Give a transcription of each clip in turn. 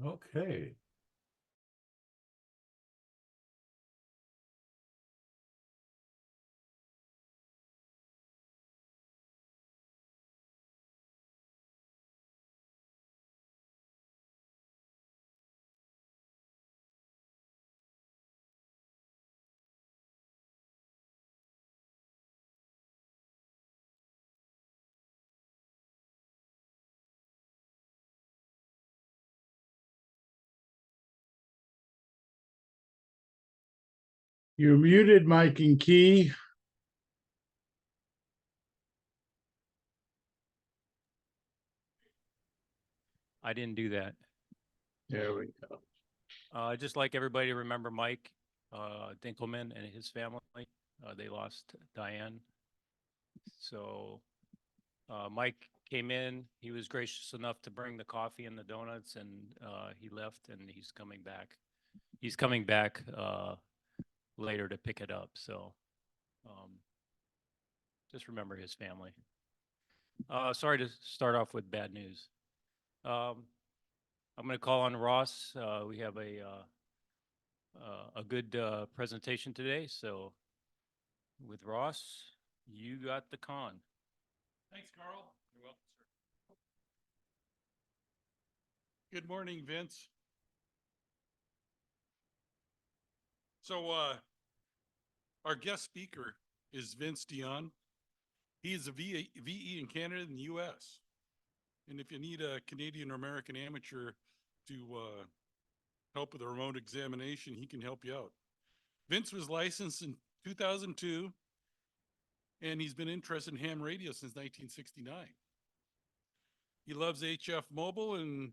Okay. You're muted, Mike and Key. I didn't do that. There we go. I'd just like everybody to remember Mike Dinkelman and his family. They lost Diane. So Mike came in. He was gracious enough to bring the coffee and the donuts, and he left, and he's coming back. He's coming back later to pick it up. So just remember his family. Sorry to start off with bad news. I'm going to call on Ross. We have a good presentation today. So with Ross, you got the con. Thanks, Carl. You're welcome, sir. Good morning, Vince. So our guest speaker is Vince Dion. He is a VE in Canada and the US. And if you need a Canadian or American amateur to help with a remote examination, he can help you out. Vince was licensed in 2002, and he's been interested in ham radio since 1969. He loves HF Mobile and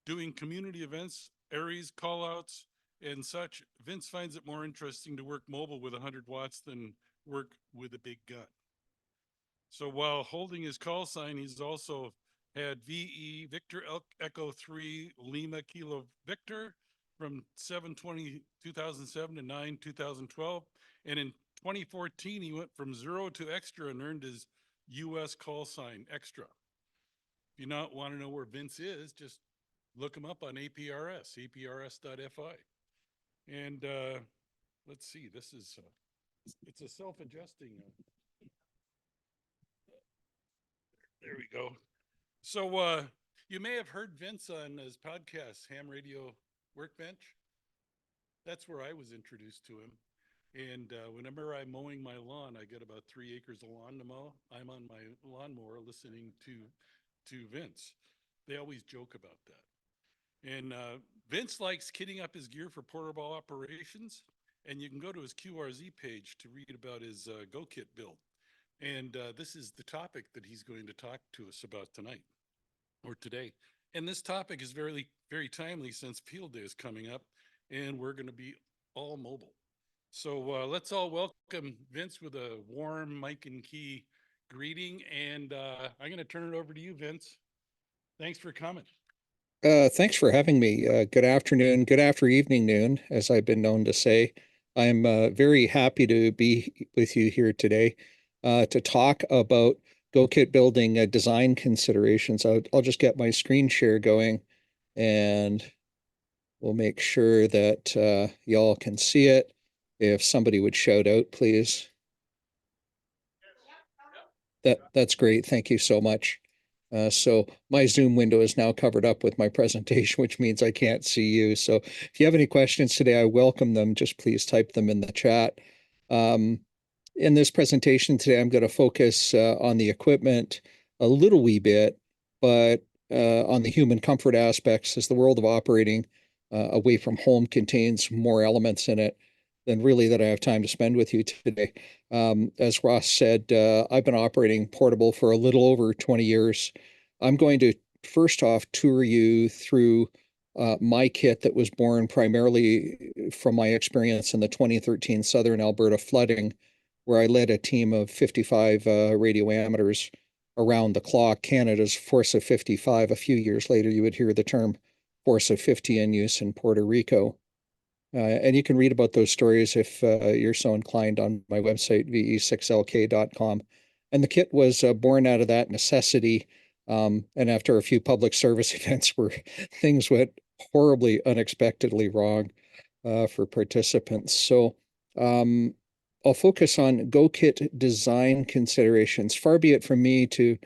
doing community events, ARIES, callouts, and such. Vince finds it more interesting to work mobile with 100 watts than work with a big gun. So while holding his call sign, he's also had VE Victor Echo 3 Lima Kilo Victor from 7/20/2007 to 9/2012. And in 2014, he went from 0 to extra and earned his US call sign extra. If you not want to know where Vince is, just look him up on APRS, aprs.fi. And let's see, this is, it's a self-adjusting. There we go. So you may have heard Vince on his podcast, Ham Radio Workbench. That's where I was introduced to him. And whenever I'm mowing my lawn, I get about 3 acres of lawn to mow. I'm on my lawnmower listening to Vince. They always joke about that. And Vince likes kitting up his gear for portable operations. And you can go to his QRZ page to read about his GoKit build. And this is the topic that he's going to talk to us about tonight or today. And this topic is very, very timely since Field Day is coming up and we're going to be all mobile. So let's all welcome Vince with a warm Mike and Key greeting. And I'm going to turn it over to you, Vince. Thanks for coming. Thanks for having me. Good afternoon, good after evening noon, as I've been known to say. I'm very happy to be with you here today to talk about GoKit building design considerations. I'll just get my screen share going and we'll make sure that y'all can see it. If somebody would shout out, please. That's great. Thank you so much. So my Zoom window is now covered up with my presentation, which means I can't see you. So if you have any questions today, I welcome them. Just please type them in the chat. In this presentation today, I'm going to focus on the equipment a little wee bit, but on the human comfort aspects, as the world of operating away from home contains more elements in it than really that I have time to spend with you today. As Ross said, I've been operating portable for a little over 20 years. I'm going to first off tour you through my kit that was born primarily from my experience in the 2013 Southern Alberta flooding, where I led a team of 55 radio amateurs around the clock, Canada's Force of 55. A few years later, you would hear the term Force of 50 in use in Puerto Rico. And you can read about those stories if you're so inclined on my website, ve6lk.com. And the kit was born out of that necessity. And after a few public service events where things went horribly unexpectedly wrong for participants. So I'll focus on GoKit design considerations. Far be it from me to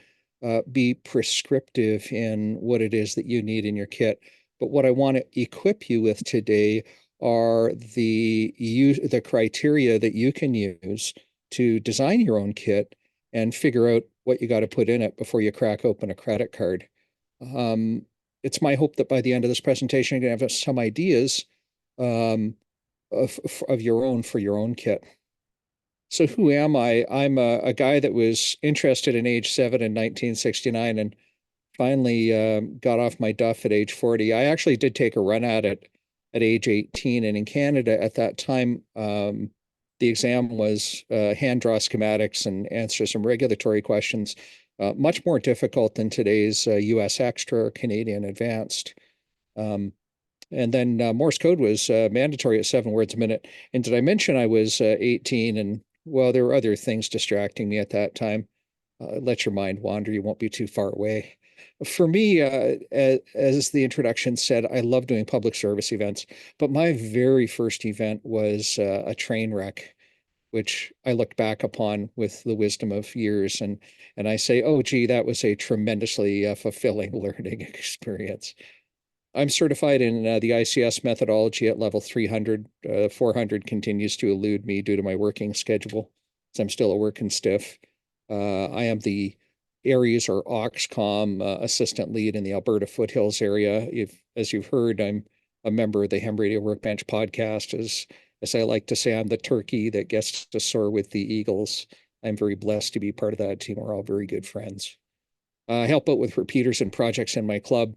be prescriptive in what it is that you need in your kit. But what I want to equip you with today are the criteria that you can use to design your own kit and figure out what you got to put in it before you crack open a credit card. It's my hope that by the end of this presentation, you're going to have some ideas of your own for your own kit. So who am I? I'm a guy that was interested in age 7 in 1969 and finally got off my duff at age 40. I actually did take a run at it at age 18. And in Canada at that time, the exam was hand draw schematics and answer some regulatory questions, much more difficult than today's US Extra or Canadian Advanced. And then Morse code was mandatory at 7 words a minute. And did I mention I was 18? And well, there were other things distracting me at that time. Let your mind wander. You won't be too far away. For me, as the introduction said, I love doing public service events. But my very first event was a train wreck, which I look back upon with the wisdom of years. And I say, oh, gee, that was a tremendously fulfilling learning experience. I'm certified in the ICS methodology at level 300. 400 continues to elude me due to my working schedule, so I'm still a working stiff. I am the ARES or Oxcom assistant lead in the Alberta Foothills area. As you've heard, I'm a member of the Ham Radio Workbench podcast. As I like to say, I'm the turkey that gets to soar with the eagles. I'm very blessed to be part of that team. We're all very good friends. I help out with repeaters and projects in my club.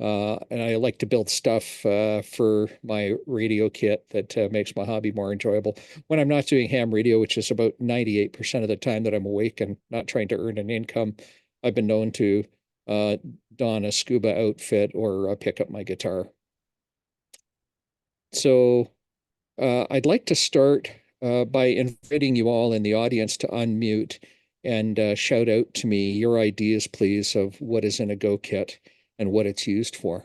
And I like to build stuff for my radio kit that makes my hobby more enjoyable. When I'm not doing ham radio, which is about 98% of the time that I'm awake and not trying to earn an income, I've been known to don a scuba outfit or pick up my guitar. So I'd like to start by inviting you all in the audience to unmute and shout out to me your ideas, please, of what is in a Go kit and what it's used for.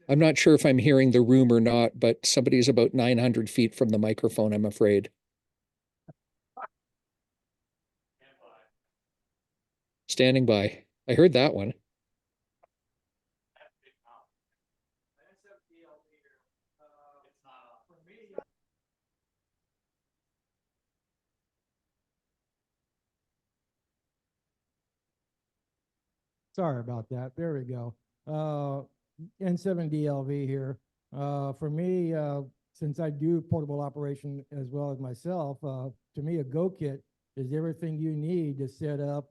I'm not sure if I'm hearing the room or not, but somebody's about 900 feet from the microphone, I'm afraid. Standing by. I heard that one. Sorry about that. There we go. N7DLV here. For me, since I do portable operation as well as myself, to me, a Go kit is everything you need to set up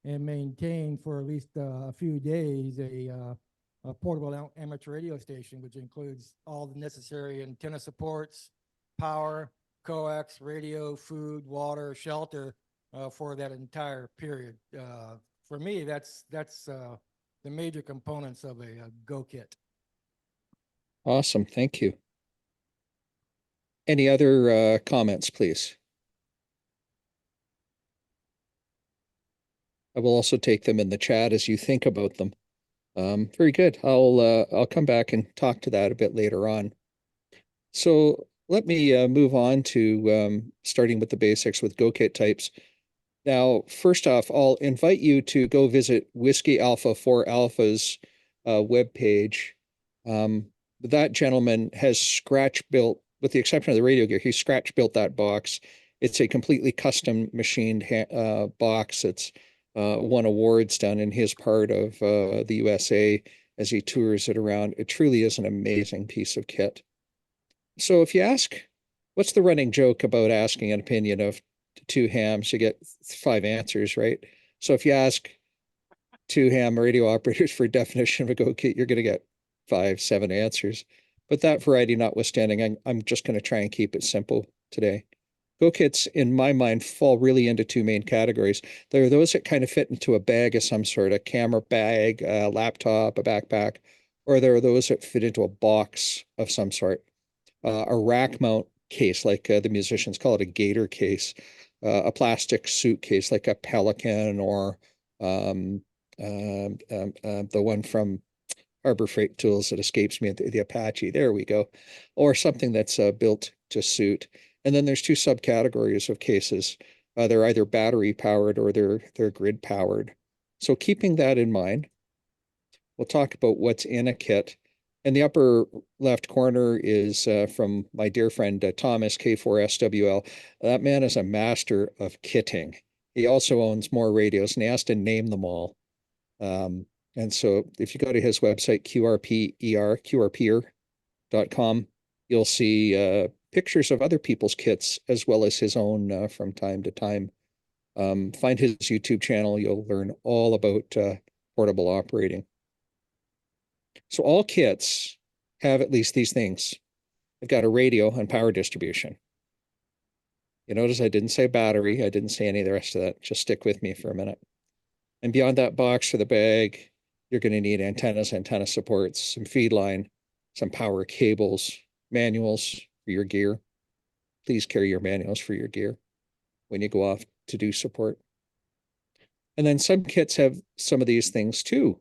and maintain for at least a few days a portable amateur radio station, which includes all the necessary antenna supports, power, coax, radio, food, water, shelter for that entire period. For me, that's the major components of a Go kit. Awesome. Thank you. Any other comments, please? I will also take them in the chat as you think about them. Very good. I'll come back and talk to that a bit later on. So let me move on to starting with the basics with Go kit types. Now, first off, I'll invite you to go visit Whiskey Alpha 4 Alpha's webpage. That gentleman has scratch built, with the exception of the radio gear, he scratch built that box. It's a completely custom machined box. It's won awards down in his part of the USA as he tours it around. It truly is an amazing piece of kit. So if you ask, what's the running joke about asking an opinion of 2 hams, you get 5 answers, right? So if you ask 2 ham radio operators for a definition of a Go kit, you're going to get 5, 7 answers. But that variety notwithstanding, I'm just going to try and keep it simple today. Go kits, in my mind, fall really into 2 main categories. There are those that kind of fit into a bag of some sort, a camera bag, a laptop, a backpack, or there are those that fit into a box of some sort. A rack mount case, like the musicians call it a gator case, a plastic suitcase like a Pelican, or the one from Harbor Freight Tools that escapes me, the Apache. There we go. Or something that's built to suit. And then there's two subcategories of cases. They're either battery powered or they're grid powered. So keeping that in mind, we'll talk about what's in a kit. And the upper left corner is from my dear friend Thomas, K4SWL. That man is a master of kitting. He also owns more radios, and he has to name them all. And so if you go to his website, QRPer.com, you'll see pictures of other people's kits as well as his own from time to time. Find his YouTube channel. You'll learn all about portable operating. So all kits have at least these things. They've got a radio and power distribution. You notice I didn't say battery. I didn't say any of the rest of that. Just stick with me for a minute. And beyond that box or the bag, you're going to need antennas, antenna supports, some feed line, some power cables, manuals for your gear. Please carry your manuals for your gear when you go off to do support. And then some kits have some of these things too.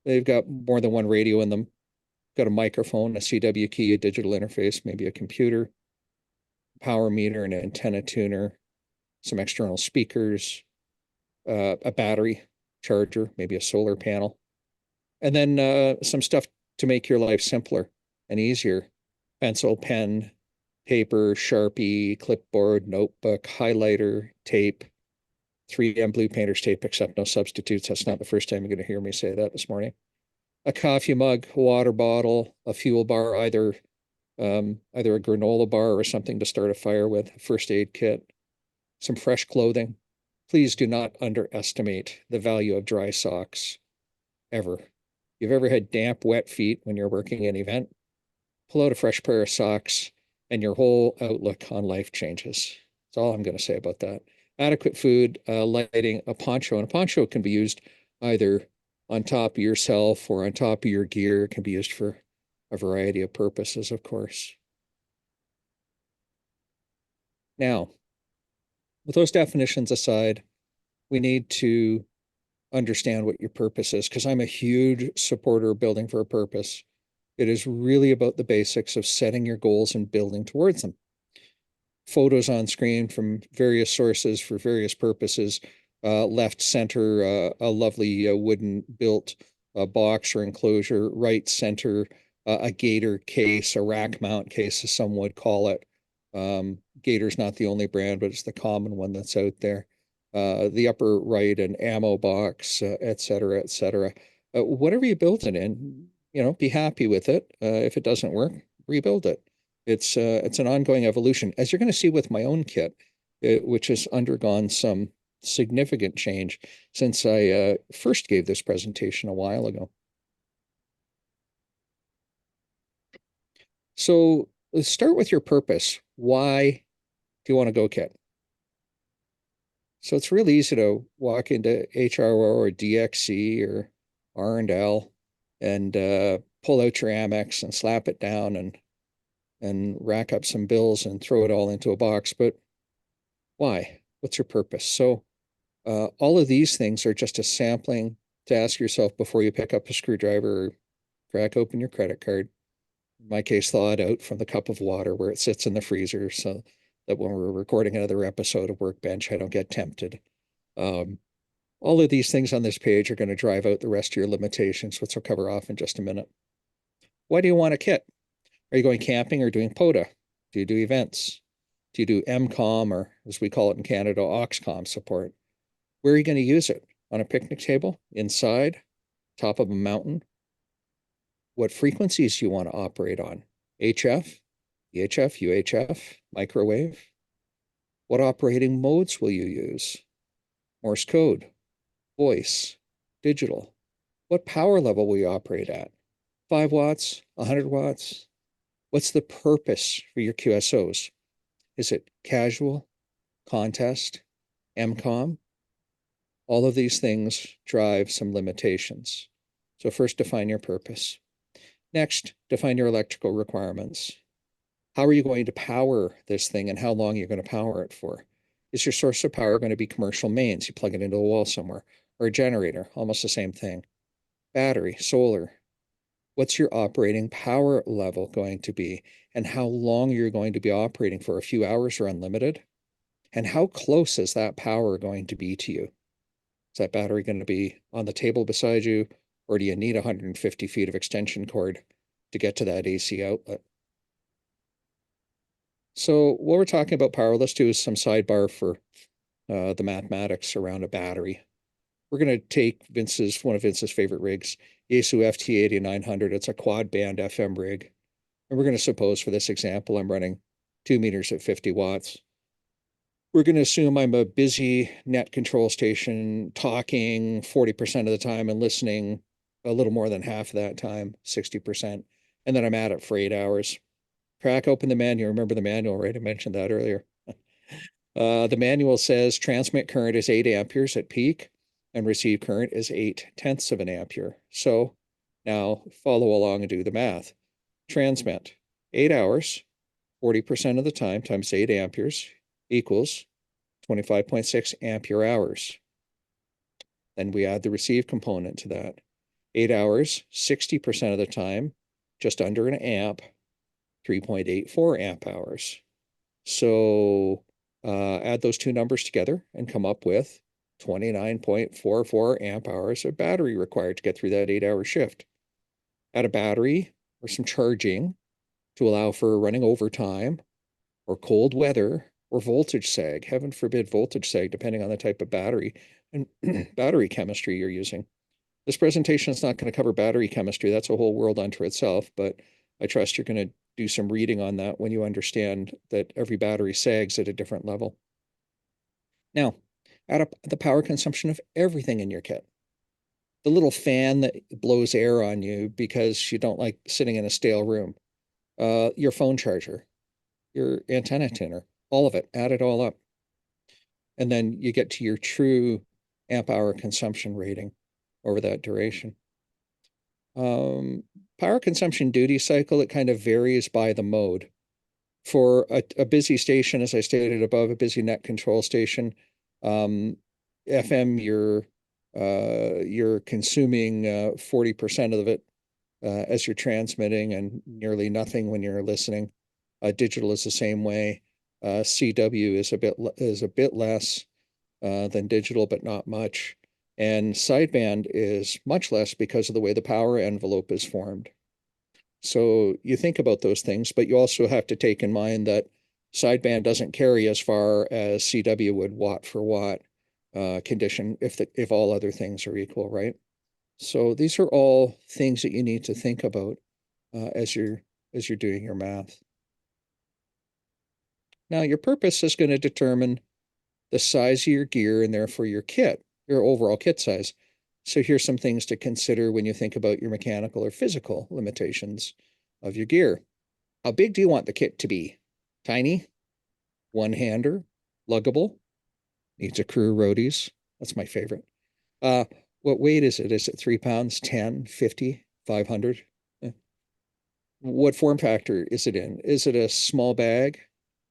They've got more than one radio in them. Got a microphone, a CW key, a digital interface, maybe a computer, power meter, an antenna tuner, some external speakers, a battery charger, maybe a solar panel, and then some stuff to make your life simpler and easier. Pencil, pen, paper, Sharpie, clipboard, notebook, highlighter, tape, 3M blue painter's tape, except no substitutes. That's not the first time you're going to hear me say that this morning. A coffee mug, a water bottle, a fuel bar, either a granola bar or something to start a fire with, a first aid kit, some fresh clothing. Please do not underestimate the value of dry socks, ever. You've ever had damp, wet feet when you're working an event? Pull out a fresh pair of socks and your whole outlook on life changes. That's all I'm going to say about that. Adequate food, lighting, a poncho. And a poncho can be used either on top of yourself or on top of your gear. It can be used for a variety of purposes, of course. Now, with those definitions aside, we need to understand what your purpose is, because I'm a huge supporter of building for a purpose. It is really about the basics of setting your goals and building towards them. Photos on screen from various sources for various purposes. Left center, a lovely wooden built box or enclosure. Right center, a gator case, a rack mount case, as some would call it. Gator's not the only brand, but it's the common one that's out there. The upper right, an ammo box, et cetera, et cetera. Whatever you build it in, be happy with it. If it doesn't work, rebuild it. It's an ongoing evolution, as you're going to see with my own kit, which has undergone some significant change since I first gave this presentation a while ago. So let's start with your purpose. Why do you want to go kit? So it's really easy to walk into HRO or DXC or R&L and pull out your Amex and slap it down and rack up some bills and throw it all into a box. But why? What's your purpose? So all of these things are just a sampling to ask yourself before you pick up a screwdriver or crack open your credit card. In my case, thaw it out from the cup of water where it sits in the freezer so that when we're recording another episode of Workbench, I don't get tempted. All of these things on this page are going to drive out the rest of your limitations, which I'll cover off in just a minute. Why do you want a kit? Are you going camping or doing POTA? Do you do events? Do you do MCOM, or as we call it in Canada, OXCOM support? Where are you going to use it? On a picnic table? Inside? Top of a mountain? What frequencies do you want to operate on? HF, EHF, UHF, microwave? What operating modes will you use? Morse code, voice, digital? What power level will you operate at? 5 watts, 100 watts? What's the purpose for your QSOs? Is it casual, contest, MCOM? All of these things drive some limitations. So first define your purpose. Next, define your electrical requirements. How are you going to power this thing and how long you're going to power it for? Is your source of power going to be commercial mains? You plug it into a wall somewhere, or a generator, almost the same thing. Battery, solar. What's your operating power level going to be, and how long you're going to be operating for? A few hours or unlimited? And how close is that power going to be to you? Is that battery going to be on the table beside you, or do you need 150 feet of extension cord to get to that AC outlet? So while we're talking about power, let's do some sidebar for the mathematics around a battery. We're going to take one of Vince's favorite rigs, Yaesu FT8900. It's a quad band FM rig. And we're going to suppose for this example, I'm running 2 meters at 50 watts. We're going to assume I'm a busy net control station, talking 40% of the time and listening a little more than half of that time, 60%. And then I'm at it for 8 hours. Crack open the manual. Remember the manual, right? I mentioned that earlier. The manual says transmit current is 8 amperes at peak and receive current is 0.8 of an ampere. So now follow along and do the math. Transmit 8 hours, 40% of the time times 8 amperes equals 25.6 ampere hours. Then we add the receive component to that. 8 hours, 60% of the time, just under an amp, 3.84 amp hours. So add those two numbers together and come up with 29.44 amp hours of battery required to get through that 8-hour shift. Add a battery or some charging to allow for running overtime or cold weather or voltage sag. Heaven forbid voltage sag, depending on the type of battery and battery chemistry you're using. This presentation is not going to cover battery chemistry. That's a whole world unto itself, but I trust you're going to do some reading on that when you understand that every battery sags at a different level. Now, add up the power consumption of everything in your kit. The little fan that blows air on you because you don't like sitting in a stale room, your phone charger, your antenna tuner, all of it, add it all up. And then you get to your true amp hour consumption rating over that duration. Power consumption duty cycle, it kind of varies by the mode. For a busy station, as I stated above, a busy net control station, FM, you're consuming 40% of it as you're transmitting and nearly nothing when you're listening. Digital is the same way. CW is a bit less than digital, but not much. And sideband is much less because of the way the power envelope is formed. So you think about those things, but you also have to take in mind that sideband doesn't carry as far as CW would watt for watt condition if all other things are equal, right? So these are all things that you need to think about as you're doing your math. Now, your purpose is going to determine the size of your gear and therefore your kit, your overall kit size. So here's some things to consider when you think about your mechanical or physical limitations of your gear. How big do you want the kit to be? Tiny, one-hander, luggable, needs a crew of roadies. That's my favorite. What weight is it? Is it 3 pounds, 10, 50, 500? What form factor is it in? Is it a small bag,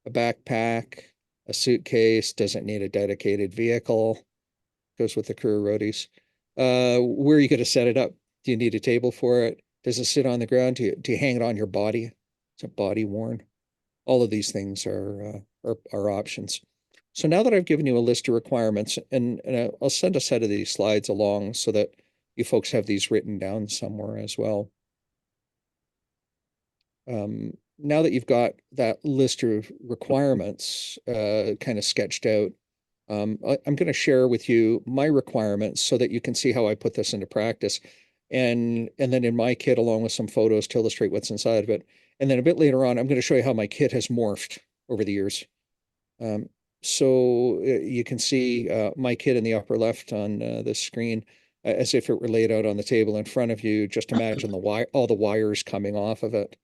a backpack, a suitcase? Does it need a dedicated vehicle? Goes with the crew of roadies. Where are you going to set it up? Do you need a table for it? Does it sit on the ground? Do you hang it on your body? Is it body worn? All of these things are options. So now that I've given you a list of requirements, and I'll send a set of these slides along so that you folks have these written down somewhere as well. Now that you've got that list of requirements kind of sketched out, I'm going to share with you my requirements so that you can see how I put this into practice. And then in my kit, along with some photos to illustrate what's inside of it. And then a bit later on, I'm going to show you how my kit has morphed over the years. So you can see my kit in the upper left on this screen as if it were laid out on the table in front of you. Just imagine all the wires coming off of it,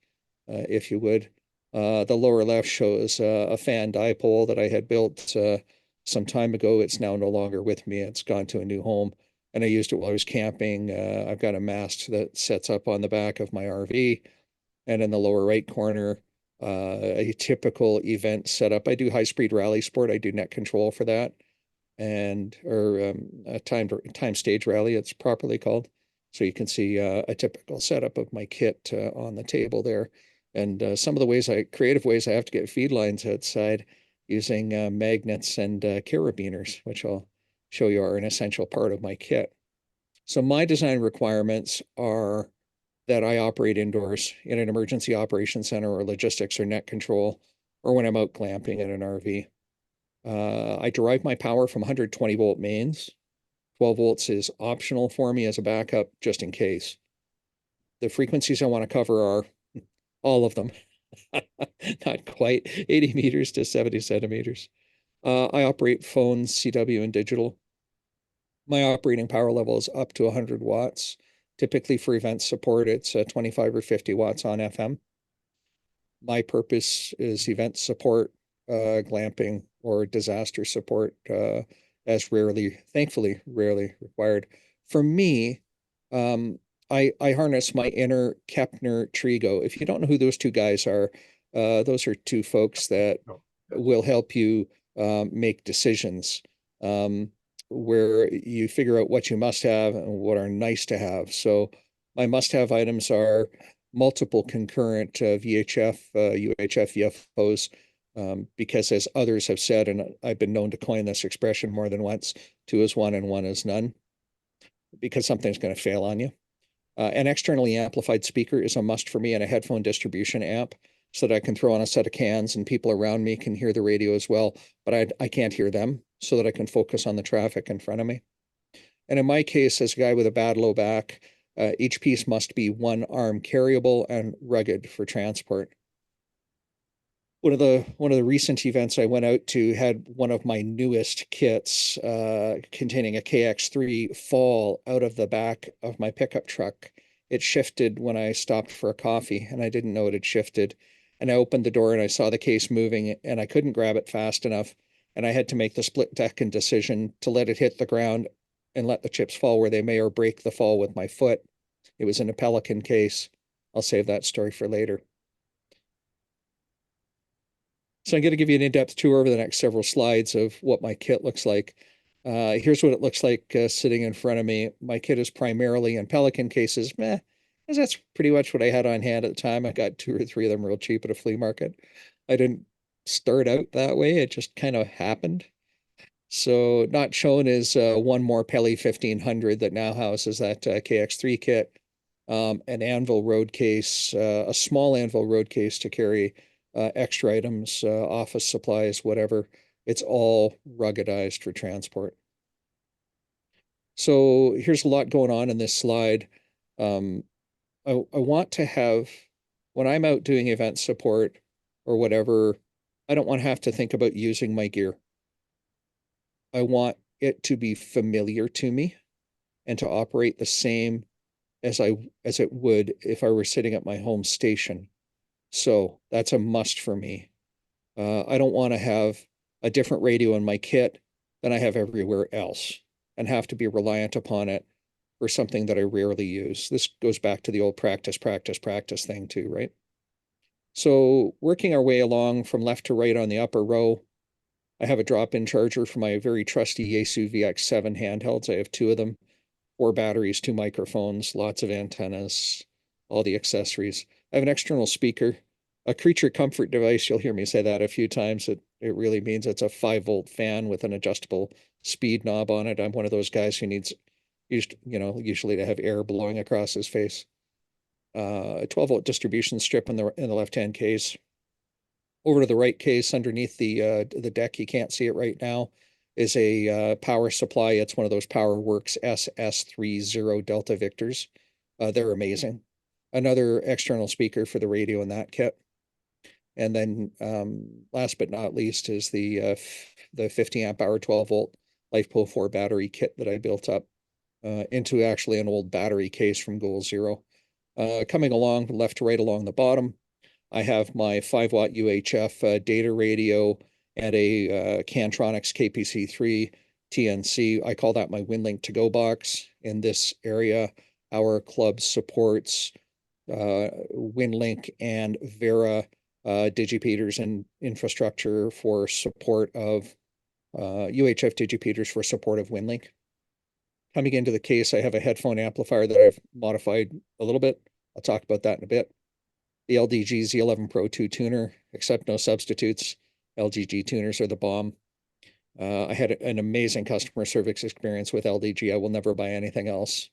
if you would. The lower left shows a fan dipole that I had built some time ago. It's now no longer with me. It's gone to a new home. and I used it while I was camping. I've got a mast that sets up on the back of my RV, and in the lower right corner, a typical event setup. I do high-speed rally sport. I do net control for that, and or a time stage rally, it's properly called. So you can see a typical setup of my kit on the table there. And some of the creative ways I have to get feed lines outside using magnets and carabiners, which I'll show you are an essential part of my kit. So my design requirements are that I operate indoors in an emergency operations center or logistics or net control, or when I'm out glamping in an RV. I derive my power from 120 volt mains. 12 volts is optional for me as a backup, just in case. The frequencies I want to cover are all of them, not quite 80 meters to 70 centimeters. I operate phones, CW, and digital. My operating power level is up to 100 watts. Typically for event support, it's 25 or 50 watts on FM. My purpose is event support, glamping, or disaster support, as thankfully, rarely required. For me, I harness my inner Kepner Trigo. If you don't know who those two guys are, those are two folks that will help you make decisions, where you figure out what you must have and what are nice to have. So my must-have items are multiple concurrent VHF, UHF UFOs, because as others have said, and I've been known to coin this expression more than once, 2 is 1 and 1 is none, because something's going to fail on you. An externally amplified speaker is a must for me, and a headphone distribution amp, so that I can throw on a set of cans and people around me can hear the radio as well, but I can't hear them, so that I can focus on the traffic in front of me. And in my case, as a guy with a bad low back, each piece must be one arm carryable and rugged for transport. One of the recent events I went out to had one of my newest kits, containing a KX3, fall out of the back of my pickup truck. It shifted when I stopped for a coffee, and I didn't know it had shifted. And I opened the door and I saw the case moving, and I couldn't grab it fast enough. And I had to make the split-second decision to let it hit the ground and let the chips fall where they may, or break the fall with my foot. It was in a Pelican case. I'll save that story for later. So I'm going to give you an in-depth tour over the next several slides of what my kit looks like. Here's what it looks like sitting in front of me. My kit is primarily in Pelican cases, because that's pretty much what I had on hand at the time. I got 2 or 3 of them real cheap at a flea market. I didn't start out that way. It just kind of happened. So not shown is one more Peli 1500 that now houses that KX3 kit, an Anvil road case, a small Anvil road case to carry extra items, office supplies, whatever. It's all ruggedized for transport. So here's a lot going on in this slide. I want to have, when I'm out doing event support or whatever, I don't want to have to think about using my gear. I want it to be familiar to me and to operate the same as it would if I were sitting at my home station. So that's a must for me. I don't want to have a different radio in my kit than I have everywhere else and have to be reliant upon it for something that I rarely use. This goes back to the old practice thing too, right? So working our way along from left to right on the upper row, I have a drop-in charger for my very trusty Yaesu VX7 handhelds. I have 2 of them, 4 batteries, 2 microphones, lots of antennas, all the accessories. I have an external speaker, a creature comfort device. You'll hear me say that a few times. It really means it's a 5-volt fan with an adjustable speed knob on it. I'm one of those guys who needs, usually to have air blowing across his face. A 12-volt distribution strip in the left-hand case. Over to the right case, underneath the deck, you can't see it right now, is a power supply. It's one of those PowerWorks SS30 Delta Victors. They're amazing. Another external speaker for the radio in that kit. And then last but not least is the 50 amp hour 12-volt LifePo 4 battery kit that I built up into actually an old battery case from Goal Zero. Coming along left to right along the bottom, I have my 5-watt UHF data radio and a Cantronics KPC3 TNC. I call that my WinLink to go box. In this area, our club supports WinLink and Vera digipeaters and infrastructure for support of UHF digipeaters for support of WinLink. Coming into the case, I have a headphone amplifier that I've modified a little bit. I'll talk about that in a bit. The LDG Z11 Pro 2 tuner, except no substitutes. LGG tuners are the bomb. I had an amazing customer service experience with LDG. I will never buy anything else.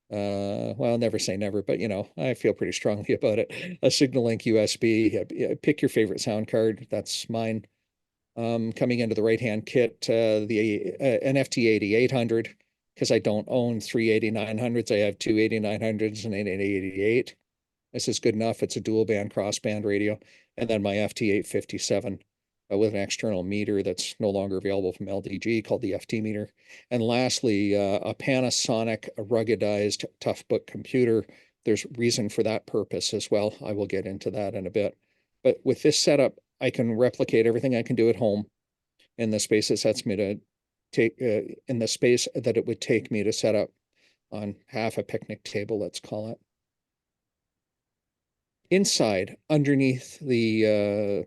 Well, never say never, but I feel pretty strongly about it. A SignalLink USB, pick your favorite sound card. That's mine. Coming into the right-hand kit, the an FT8800, because I don't own three 8900s. I have two 8900s and an 88. This is good enough. It's a dual band crossband radio. And then my FT857 with an external meter that's no longer available from LDG called the FT meter. And lastly, a Panasonic ruggedized Toughbook computer. There's reason for that purpose as well. I will get into that in a bit. But with this setup, I can replicate everything I can do at home in the space it sets me to take, in the space that it would take me to set up on half a picnic table, let's call it. Inside, underneath the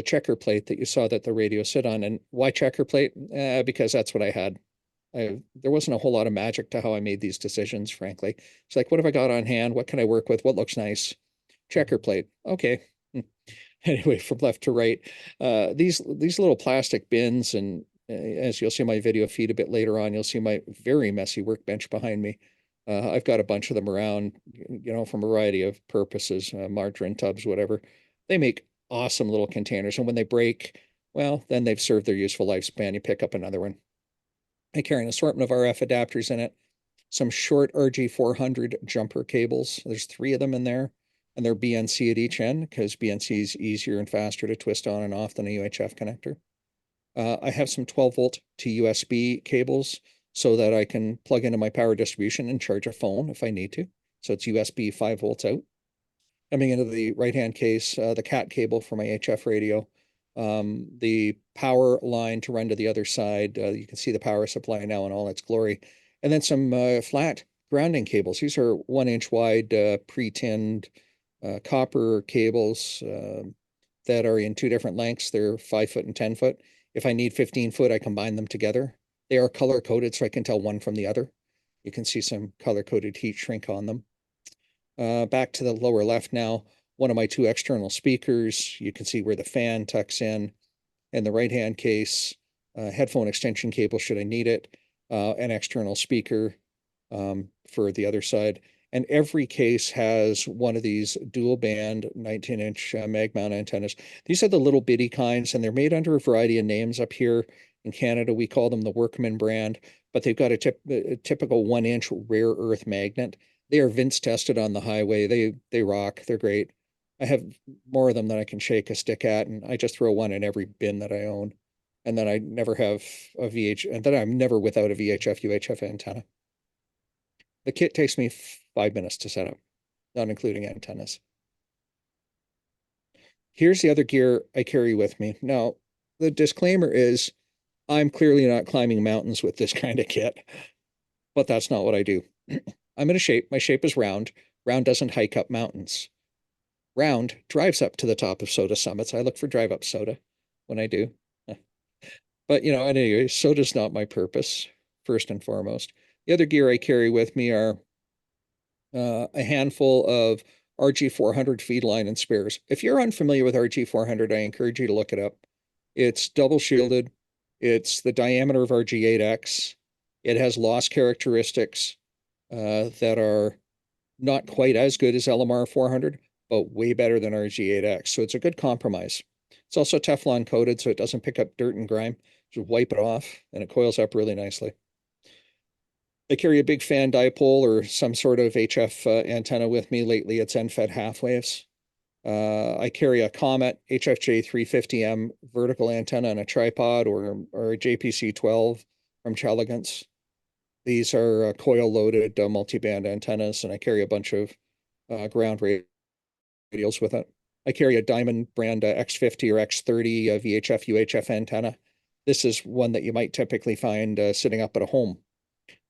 checker plate that you saw that the radio sit on. And why checker plate? Because that's what I had. There wasn't a whole lot of magic to how I made these decisions, frankly. It's like, what have I got on hand? What can I work with? What looks nice? Checker plate. Okay. Anyway, from left to right, these little plastic bins, and as you'll see my video feed a bit later on, you'll see my very messy workbench behind me. I've got a bunch of them around, from a variety of purposes, margarine tubs, whatever. They make awesome little containers, and when they break, well, then they've served their useful lifespan. You pick up another one. I carry an assortment of RF adapters in it, some short RG400 jumper cables. There's 3 of them in there, and they're BNC at each end because BNC is easier and faster to twist on and off than a UHF connector. I have some 12-volt to USB cables so that I can plug into my power distribution and charge a phone if I need to. So it's USB 5 volts out. Coming into the right-hand case, the CAT cable for my HF radio, the power line to run to the other side. You can see the power supply now in all its glory. And then some flat grounding cables. These are 1-inch wide pre-tinned copper cables that are in 2 different lengths. They're 5 foot and 10 foot. If I need 15 foot, I combine them together. They are color coded, so I can tell one from the other. You can see some color coded heat shrink on them. Back to the lower left now, one of my 2 external speakers. You can see where the fan tucks in. In the right-hand case, headphone extension cable should I need it, an external speaker for the other side. And every case has one of these dual band 19-inch mag mount antennas. These are the little bitty kinds, and they're made under a variety of names. Up here in Canada, we call them the Workman brand, but they've got a typical 1-inch rare earth magnet. They are Vince tested on the highway. They rock. They're great. I have more of them than I can shake a stick at, and I just throw one in every bin that I own. And then I never have a and then I'm never without a VHF UHF antenna. The kit takes me 5 minutes to set up, not including antennas. Here's the other gear I carry with me. Now, the disclaimer is I'm clearly not climbing mountains with this kind of kit, but that's not what I do. I'm in a shape. My shape is round. Round doesn't hike up mountains. Round drives up to the top of soda summits. I look for drive up soda when I do. But, anyway, soda's not my purpose, first and foremost. The other gear I carry with me are a handful of RG400 feed line and spares. If you're unfamiliar with RG400, I encourage you to look it up. It's double shielded. It's the diameter of RG8X. It has loss characteristics that are not quite as good as LMR 400, but way better than RG8X. So it's a good compromise. It's also Teflon coated, so it doesn't pick up dirt and grime. Just wipe it off, and it coils up really nicely. I carry a big fan dipole or some sort of HF antenna with me. Lately, it's end-fed half waves. I carry a Comet HFJ 350M vertical antenna on a tripod or a JPC 12 from Chelegance. These are coil-loaded multi-band antennas, and I carry a bunch of ground radials with it. I carry a Diamond brand X50 or X30 VHF UHF antenna. This is one that you might typically find sitting up at a home.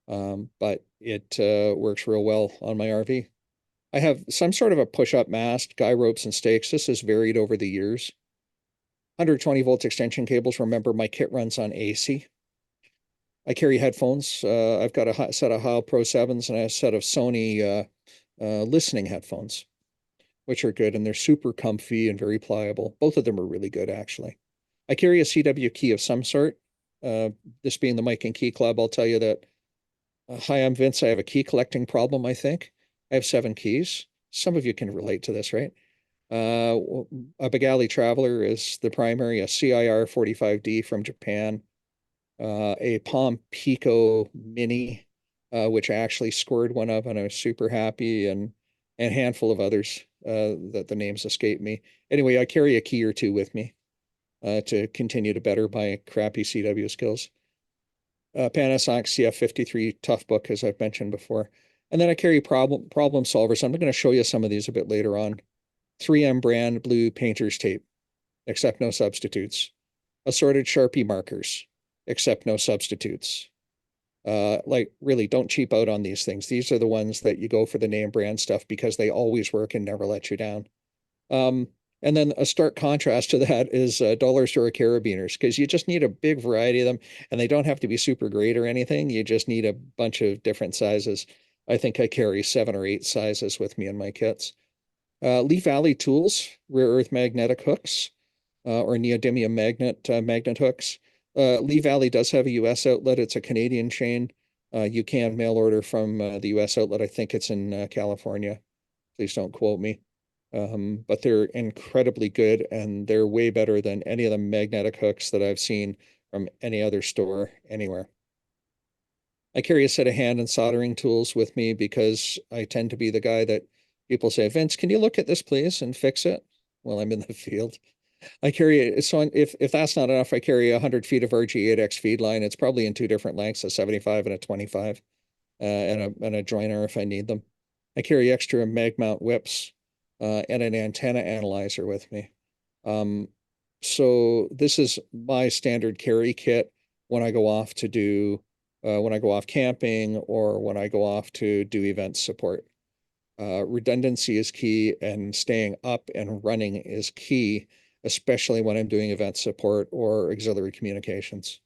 But it works real well on my RV. I have some sort of a push-up mast, guy ropes and stakes. This has varied over the years. 120 volts extension cables. Remember, my kit runs on AC. I carry headphones. I've got a set of Heil Pro 7s and a set of Sony listening headphones, which are good, and they're super comfy and very pliable. Both of them are really good, actually. I carry a CW key of some sort. This being the Mike and Key Club, I'll tell you that, hi, I'm Vince. I have a key collecting problem, I think. I have 7 keys. Some of you can relate to this, right? A Begali Traveler is the primary, a CIR 45D from Japan, a Palm Pico Mini, which I actually scored one of, and I was super happy, and a handful of others that the names escape me. Anyway, I carry a key or two with me to continue to better my crappy CW skills. Panasonic CF53 Tough Book, as I've mentioned before. And then I carry problem solvers. I'm going to show you some of these a bit later on. 3M brand blue painter's tape, except no substitutes. Assorted Sharpie markers, except no substitutes. Like, really, don't cheap out on these things. These are the ones that you go for the name brand stuff because they always work and never let you down. And then a stark contrast to that is dollar store carabiners, because you just need a big variety of them, and they don't have to be super great or anything. You just need a bunch of different sizes. I think I carry 7 or 8 sizes with me in my kits. Leaf Valley Tools, rare earth magnetic hooks, or neodymium magnet hooks. Leaf Valley does have a US outlet. It's a Canadian chain. You can mail order from the US outlet. I think it's in California. Please don't quote me. But they're incredibly good, and they're way better than any of the magnetic hooks that I've seen from any other store anywhere. I carry a set of hand and soldering tools with me because I tend to be the guy that people say, Vince, can you look at this, please, and fix it? Well, I'm in the field. I carry, so if that's not enough, I carry 100 feet of RG8X feed line. It's probably in 2 different lengths, a 75 and a 25, and a joiner if I need them. I carry extra mag mount whips and an antenna analyzer with me. So this is my standard carry kit when I go off to do, when I go off camping or when I go off to do event support. Redundancy is key, and staying up and running is key, especially when I'm doing event support or auxiliary communications.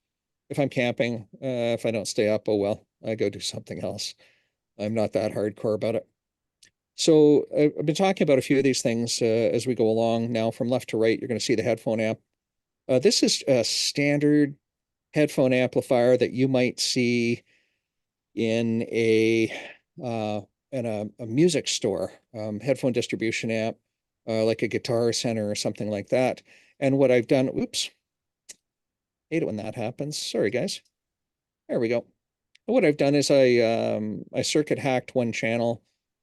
If I'm camping, if I don't stay up, oh well, I go do something else. I'm not that hardcore about it. So I've been talking about a few of these things as we go along. Now, from left to right, you're going to see the headphone amp. This is a standard headphone amplifier that you might see in a music store, headphone distribution amp, like a Guitar Center or something like that. And what I've done, oops, hate it when that happens. Sorry, guys. There we go. What I've done is I circuit hacked one channel,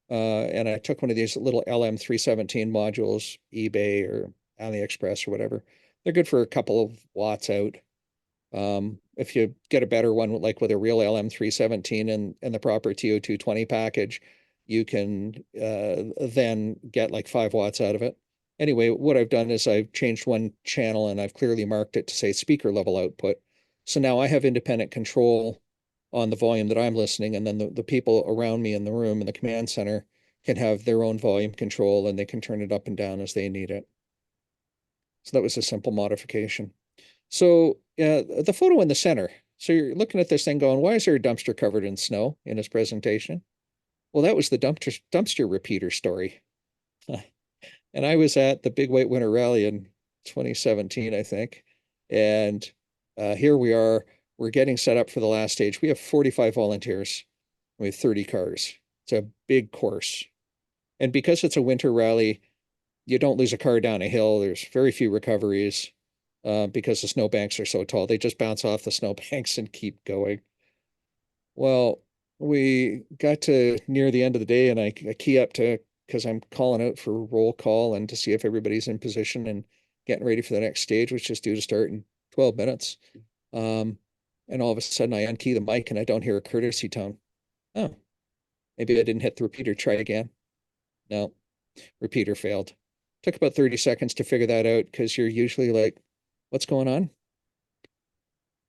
and I took one of these little LM317 modules, eBay or AliExpress or whatever. They're good for a couple of watts out. If you get a better one, like with a real LM317 and the proper TO220 package, you can then get like 5 watts out of it. Anyway, what I've done is I've changed one channel and I've clearly marked it to say speaker level output. So now I have independent control on the volume that I'm listening, and then the people around me in the room in the command center can have their own volume control, and they can turn it up and down as they need it. So that was a simple modification. So the photo in the center. So you're looking at this thing going, why is there a dumpster covered in snow in his presentation? Well, that was the dumpster repeater story. And I was at the Big White Winter Rally in 2017, I think. And here we are. We're getting set up for the last stage. We have 45 volunteers. We have 30 cars. It's a big course. And because it's a winter rally, you don't lose a car down a hill. There's very few recoveries because the snowbanks are so tall. They just bounce off the snowbanks and keep going. Well, we got to near the end of the day, and I key up to, because I'm calling out for roll call and to see if everybody's in position and getting ready for the next stage, which is due to start in 12 minutes. And all of a sudden I unkey the mic and I don't hear a courtesy tone. Oh, maybe I didn't hit the repeater. Try again. No, repeater failed. Took about 30 seconds to figure that out, because you're usually like, what's going on?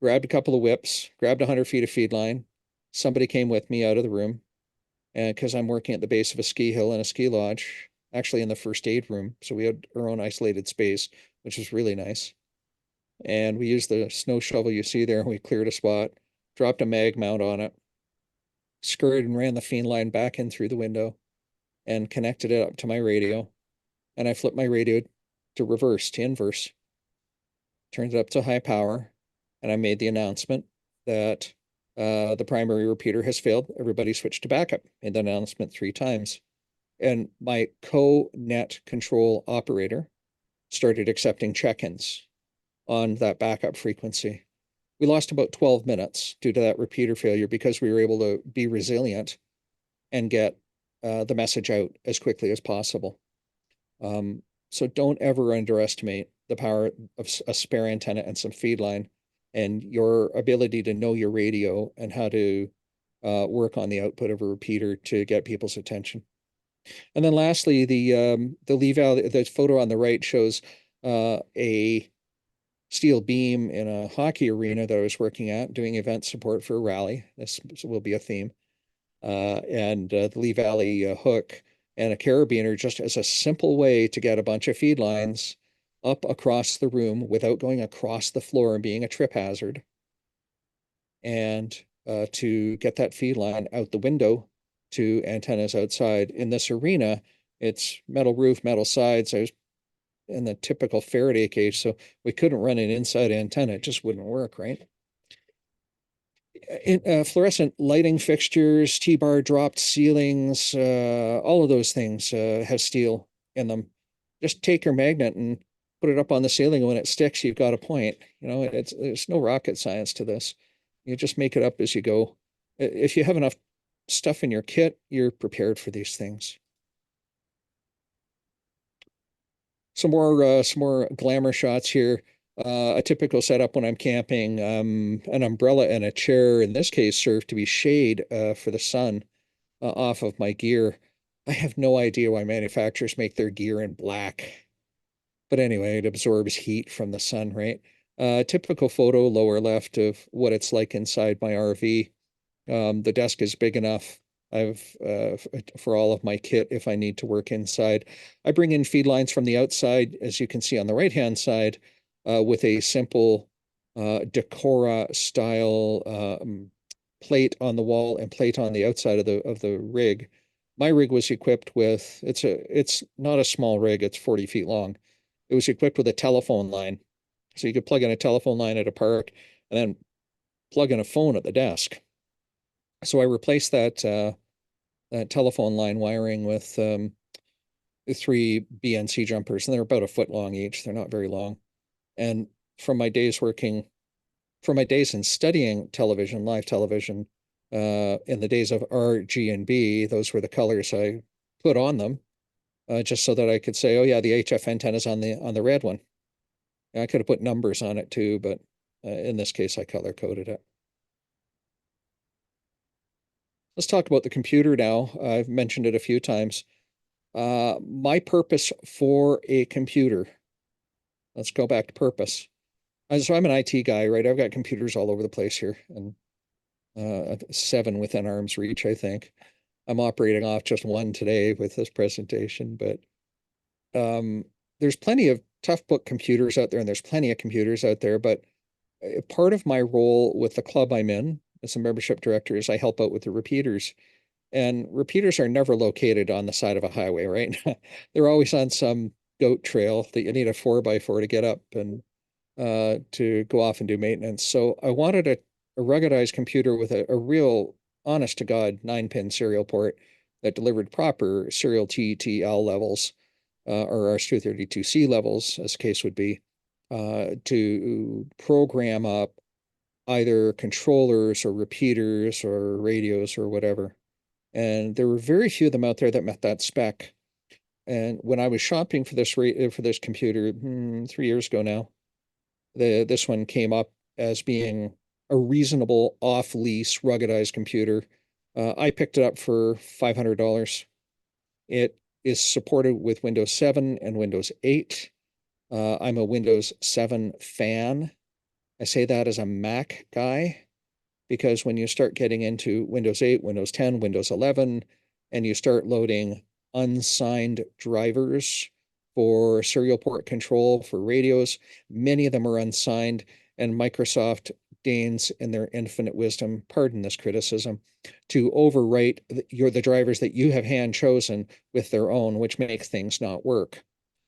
grabbed a couple of whips, grabbed 100 feet of feed line. Somebody came with me out of the room, and because I'm working at the base of a ski hill in a ski lodge, actually in the first aid room. So we had our own isolated space, which was really nice. And we used the snow shovel you see there, and we cleared a spot, dropped a mag mount on it, scurried and ran the feed line back in through the window and connected it up to my radio. And I flipped my radio to reverse, to inverse, turned it up to high power, and I made the announcement that the primary repeater has failed. Everybody switched to backup. Made the announcement 3 times. And my co-net control operator started accepting check-ins on that backup frequency. We lost about 12 minutes due to that repeater failure because we were able to be resilient and get the message out as quickly as possible. So don't ever underestimate the power of a spare antenna and some feed line and your ability to know your radio and how to work on the output of a repeater to get people's attention. And then lastly, the Lee Valley, the photo on the right shows a steel beam in a hockey arena that I was working at, doing event support for a rally. This will be a theme. And the Lee Valley hook and a carabiner just as a simple way to get a bunch of feed lines up across the room without going across the floor and being a trip hazard. And to get that feed line out the window to antennas outside. In this arena, it's metal roof, metal sides. I was in the typical Faraday cage, so we couldn't run an inside antenna. It just wouldn't work, right? Fluorescent lighting fixtures, T-bar dropped ceilings, all of those things have steel in them. Just take your magnet and put it up on the ceiling, and when it sticks, you've got a point. You know, there's no rocket science to this. You just make it up as you go. If you have enough stuff in your kit, you're prepared for these things. Some more glamour shots here. A typical setup when I'm camping, an umbrella and a chair, in this case, serve to be shade for the sun off of my gear. I have no idea why manufacturers make their gear in black. But anyway, it absorbs heat from the sun, right? Typical photo lower left of what it's like inside my RV. The desk is big enough. I've for all of my kit if I need to work inside. I bring in feed lines from the outside, as you can see on the right-hand side, with a simple Decora style plate on the wall and plate on the outside of the rig. My rig was equipped with, it's not a small rig, it's 40 feet long. It was equipped with a telephone line. So you could plug in a telephone line at a park and then plug in a phone at the desk. So I replaced that telephone line wiring with 3 BNC jumpers, and they're about a foot long each. They're not very long. And from my days in studying television, live television, in the days of RG&B, those were the colors I put on them, just so that I could say, oh yeah, the HF antenna's on the red one. And I could have put numbers on it too, but in this case, I color coded it. Let's talk about the computer now. I've mentioned it a few times. My purpose for a computer. Let's go back to purpose. So I'm an IT guy, right? I've got computers all over the place here, and 7 within arm's reach, I think. I'm operating off just one today with this presentation, but there's plenty of tough book computers out there, and there's plenty of computers out there, but part of my role with the club I'm in as a membership director is I help out with the repeaters. And repeaters are never located on the side of a highway, right? They're always on some goat trail that you need a 4x4 to get up and to go off and do maintenance. So I wanted a ruggedized computer with a real honest to God 9-pin serial port that delivered proper serial TTL levels or RS-232C levels, as the case would be, to program up either controllers or repeaters or radios or whatever. And there were very few of them out there that met that spec. And when I was shopping for this computer 3 years ago now, this one came up as being a reasonable off-lease ruggedized computer. I picked it up for $500. It is supported with Windows 7 and Windows 8. I'm a Windows 7 fan. I say that as a Mac guy, because when you start getting into Windows 8, Windows 10, Windows 11, and you start loading unsigned drivers for serial port control for radios, many of them are unsigned, and Microsoft deigns in their infinite wisdom, pardon this criticism, to overwrite the drivers that you have hand chosen with their own, which make things not work.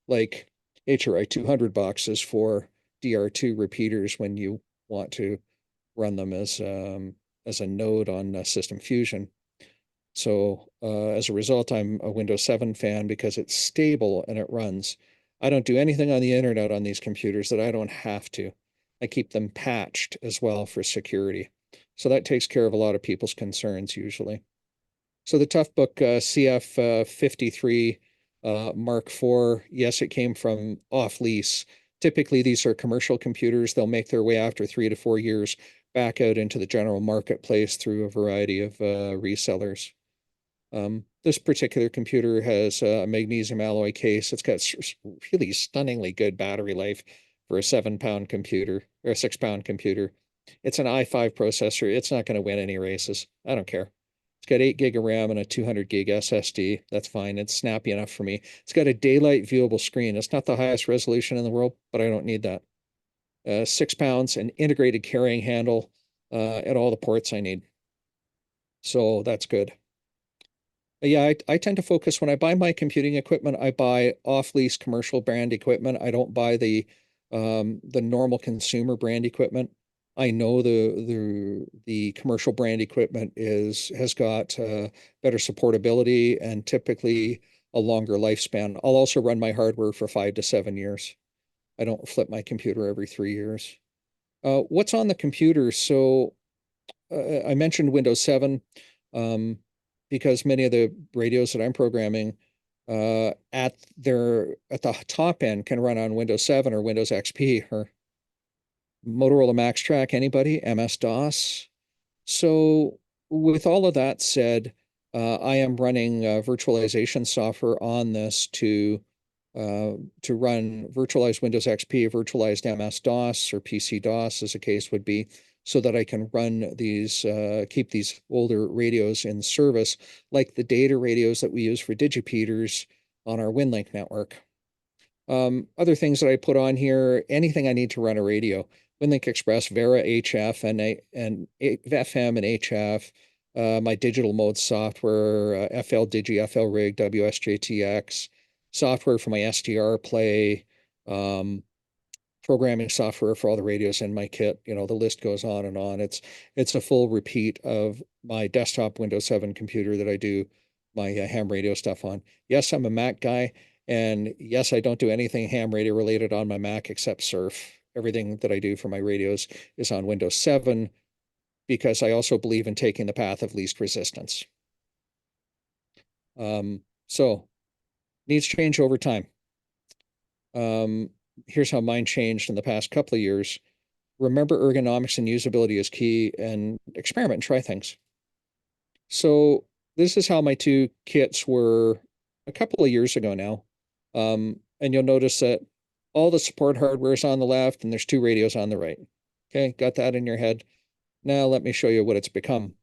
Like HRI 200 boxes for DR2 repeaters when you want to run them as a node on System Fusion. So as a result, I'm a Windows 7 fan because it's stable and it runs. I don't do anything on the internet on these computers that I don't have to. I keep them patched as well for security. So that takes care of a lot of people's concerns usually. So the Toughbook CF 53 Mark IV, yes, it came from off lease. Typically, these are commercial computers. They'll make their way after 3 to 4 years back out into the general marketplace through a variety of resellers. This particular computer has a magnesium alloy case. It's got really stunningly good battery life for a 7-pound computer or a 6-pound computer. It's an i5 processor. It's not going to win any races. I don't care. It's got 8 gig of RAM and a 200 gig SSD. That's fine. It's snappy enough for me. It's got a daylight viewable screen. It's not the highest resolution in the world, but I don't need that. 6 pounds, an integrated carrying handle, at all the ports I need. So that's good. Yeah, I tend to focus when I buy my computing equipment, I buy off-lease commercial brand equipment. I don't buy the normal consumer brand equipment. I know the commercial brand equipment has got better supportability and typically a longer lifespan. I'll also run my hardware for 5 to 7 years. I don't flip my computer every 3 years. What's on the computer? So I mentioned Windows 7 because many of the radios that I'm programming at the top end can run on Windows 7 or Windows XP or Motorola MaxTrack. Anybody? MS-DOS. So with all of that said, I am running virtualization software on this to run virtualized Windows XP, virtualized MS-DOS or PC-DOS, as the case would be, so that I can run these, keep these older radios in service, like the data radios that we use for digipeaters on our WinLink network. Other things that I put on here, anything I need to run a radio, WinLink Express, Vera HF, and FM and HF, my digital mode software, FL Digi, FL Rig, WSJTX, software for my SDR play, programming software for all the radios in my kit. You know, the list goes on and on. It's a full repeat of my desktop Windows 7 computer that I do my ham radio stuff on. Yes, I'm a Mac guy. And yes, I don't do anything ham radio related on my Mac except surf. Everything that I do for my radios is on Windows 7 because I also believe in taking the path of least resistance. So needs change over time. Here's how mine changed in the past couple of years. Remember, ergonomics and usability is key, and experiment and try things. So this is how my two kits were a couple of years ago now. And you'll notice that all the support hardware is on the left and there's 2 radios on the right. Okay, got that in your head. Now let me show you what it's become.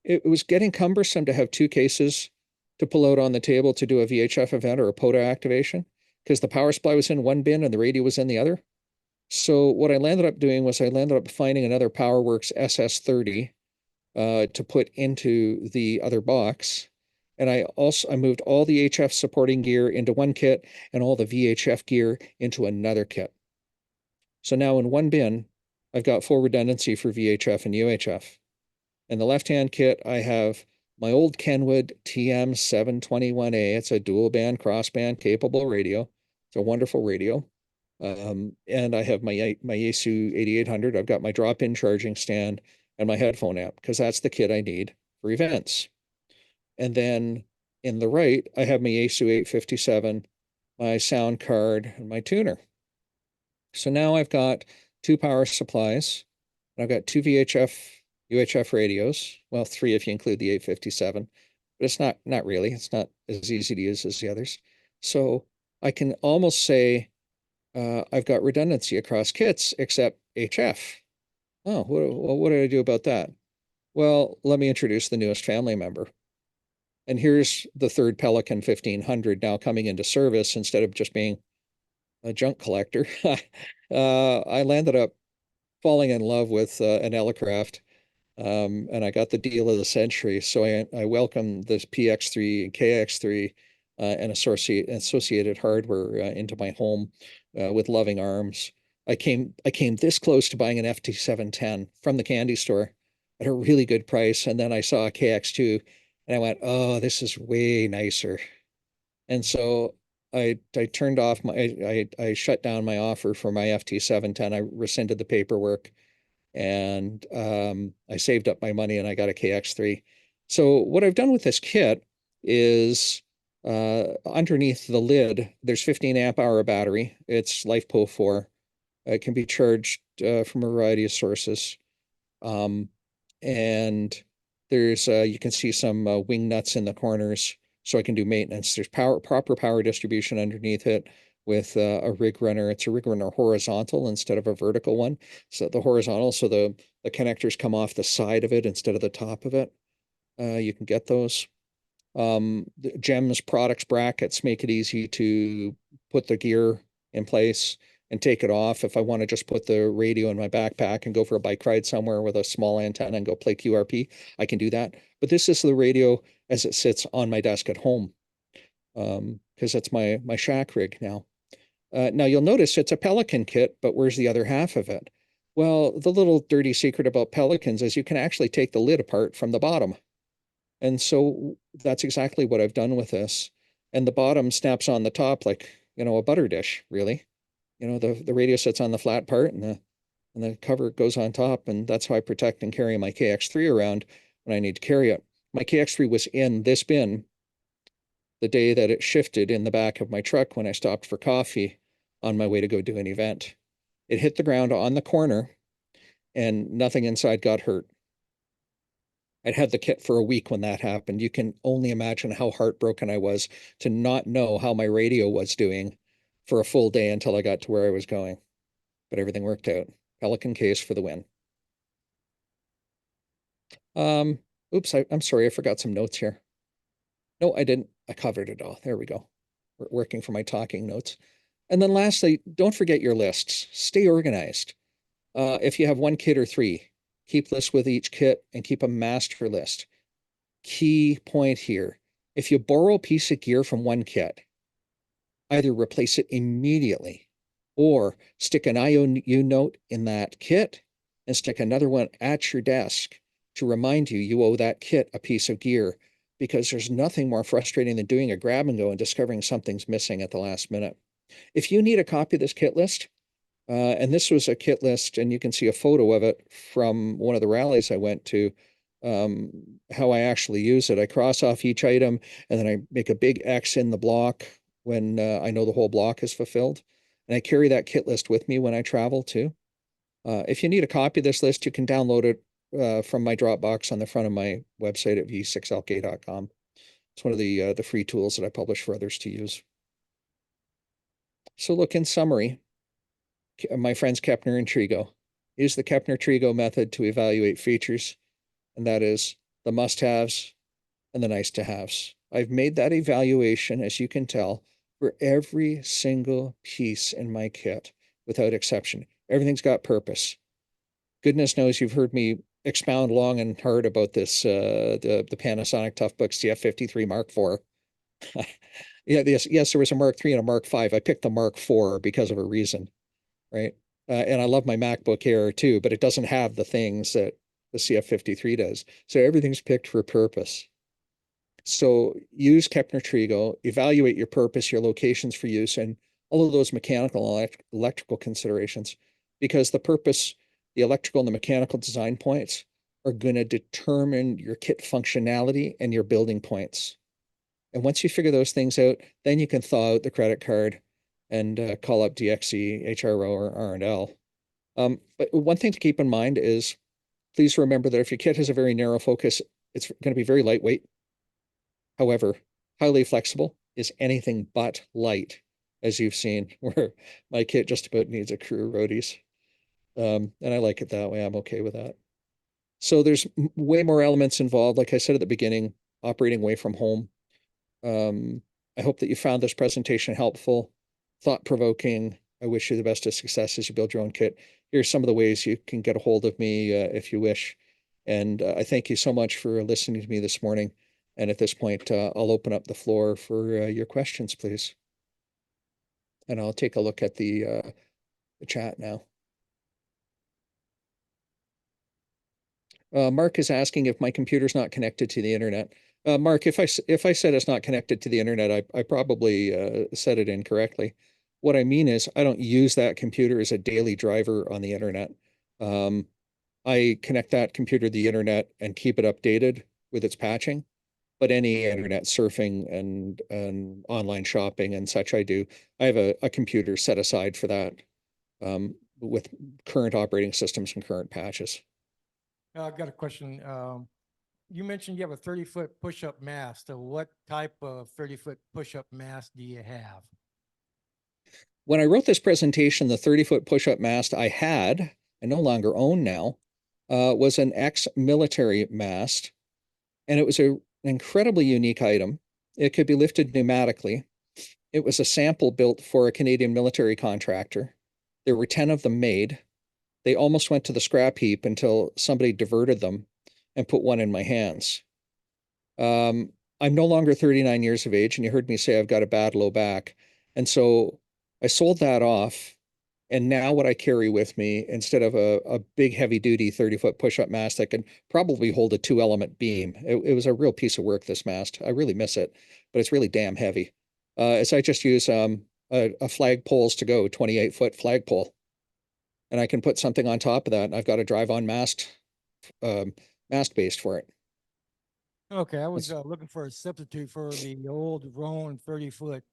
It was getting cumbersome to have 2 cases to pull out on the table to do a VHF event or a POTA activation because the power supply was in one bin and the radio was in the other. So what I landed up doing was I landed up finding another PowerWorks SS30 to put into the other box. And I moved all the HF supporting gear into one kit and all the VHF gear into another kit. So now in one bin, I've got full redundancy for VHF and UHF. In the left-hand kit, I have my old Kenwood TM721A. It's a dual band, crossband capable radio. It's a wonderful radio. And I have my Yaesu 8800. I've got my drop-in charging stand and my headphone amp because that's the kit I need for events. And then in the right, I have my Yaesu 857, my sound card, and my tuner. So now I've got 2 power supplies. And I've got 2 VHF, UHF radios. Well, 3 if you include the 857. But it's not really. It's not as easy to use as the others. So I can almost say I've got redundancy across kits except HF. Oh, what did I do about that? Well, let me introduce the newest family member. And here's the third Pelican 1500 now coming into service instead of just being a junk collector. I landed up falling in love with an Elecraft, and I got the deal of the century. So I welcomed this PX3 and KX3 and associated hardware into my home with loving arms. I came this close to buying an FT710 from the candy store at a really good price, and then I saw a KX2, and I went, "Oh, this is way nicer." And so I turned off my I shut down my offer for my FT710. I rescinded the paperwork, and I saved up my money and I got a KX3. So what I've done with this kit is underneath the lid, there's 15 amp hour battery. It's LiFePO 4. It can be charged from a variety of sources. Um, and there's you can see some wing nuts in the corners so I can do maintenance. There's proper power distribution underneath it with a rig runner. It's a rig runner horizontal instead of a vertical one. So the horizontal, so the connectors come off the side of it instead of the top of it. You can get those. The GEMS products brackets make it easy to put the gear in place and take it off. If I want to just put the radio in my backpack and go for a bike ride somewhere with a small antenna and go play QRP, I can do that. But this is the radio as it sits on my desk at home, because that's my shack rig now. Now you'll notice it's a Pelican kit, but where's the other half of it? Well, the little dirty secret about Pelicans is you can actually take the lid apart from the bottom. And so that's exactly what I've done with this. And the bottom snaps on the top like, a butter dish, really. The radio sits on the flat part and the cover goes on top, and that's how I protect and carry my KX3 around when I need to carry it. My KX3 was in this bin the day that it shifted in the back of my truck when I stopped for coffee on my way to go do an event. It hit the ground on the corner and nothing inside got hurt. I'd had the kit for a week when that happened. You can only imagine how heartbroken I was to not know how my radio was doing for a full day until I got to where I was going. But everything worked out. Pelican case for the win. Oops, I'm sorry, I forgot some notes here. No, I didn't. I covered it all. There we go. We're working for my talking notes. And then lastly, don't forget your lists. Stay organized. If you have one kit or three, keep lists with each kit and keep a master list. Key point here. If you borrow a piece of gear from one kit, either replace it immediately or stick an IOU note in that kit and stick another one at your desk to remind you you owe that kit a piece of gear, because there's nothing more frustrating than doing a grab and go and discovering something's missing at the last minute. If you need a copy of this kit list, and this was a kit list, and you can see a photo of it from one of the rallies I went to, how I actually use it. I cross off each item, and then I make a big X in the block when I know the whole block is fulfilled. And I carry that kit list with me when I travel too. If you need a copy of this list, you can download it from my Dropbox on the front of my website at v6lk.com. It's one of the free tools that I publish for others to use. So look, in summary, my friends Kepner and Trigo use the Kepner-Trigo method to evaluate features, and that is the must-haves and the nice-to-haves. I've made that evaluation, as you can tell, for every single piece in my kit, without exception. Everything's got purpose. Goodness knows you've heard me expound long and hard about this, the Panasonic Toughbook CF53 Mark IV. Yeah, yes, there was a Mark III and a Mark V. I picked the Mark IV because of a reason, right? And I love my MacBook Air too, but it doesn't have the things that the CF53 does. So everything's picked for purpose. So use Kepner-Trigo, evaluate your purpose, your locations for use, and all of those mechanical and electrical considerations, because the purpose, the electrical and the mechanical design points are going to determine your kit functionality and your building points. And once you figure those things out, then you can thaw out the credit card and call up DXC, HRO, or R&L. But one thing to keep in mind is, please remember that if your kit has a very narrow focus, it's going to be very lightweight. However, highly flexible is anything but light, as you've seen, where my kit just about needs a crew of roadies. And I like it that way. I'm okay with that. So there's way more elements involved. Like I said at the beginning, operating away from home. I hope that you found this presentation helpful, thought-provoking. I wish you the best of success as you build your own kit. Here's some of the ways you can get a hold of me if you wish. And I thank you so much for listening to me this morning. And at this point, I'll open up the floor for your questions, please. And I'll take a look at the chat now. Mark is asking if my computer's not connected to the internet. Mark, if I said it's not connected to the internet, I probably said it incorrectly. What I mean is I don't use that computer as a daily driver on the internet. I connect that computer to the internet and keep it updated with its patching. But any internet surfing and online shopping and such I do, I have a computer set aside for that with current operating systems and current patches. I've got a question. You mentioned you have a 30-foot push-up mast. So what type of 30-foot push-up mast do you have? When I wrote this presentation, the 30-foot push-up mast I no longer own now, was an ex-military mast. And it was an incredibly unique item. It could be lifted pneumatically. It was a sample built for a Canadian military contractor. There were 10 of them made. They almost went to the scrap heap until somebody diverted them and put one in my hands. I'm no longer 39 years of age, and you heard me say I've got a bad low back. And so I sold that off. And now what I carry with me, instead of a big heavy duty 30-foot push-up mast that can probably hold a 2-element beam. It was a real piece of work, this mast. I really miss it, but it's really damn heavy. Is I just use a flagpoles to go 28-foot flagpole. And I can put something on top of that. And I've got a drive-on mast based for it. Okay, I was looking for a substitute for the old Roan 30-foot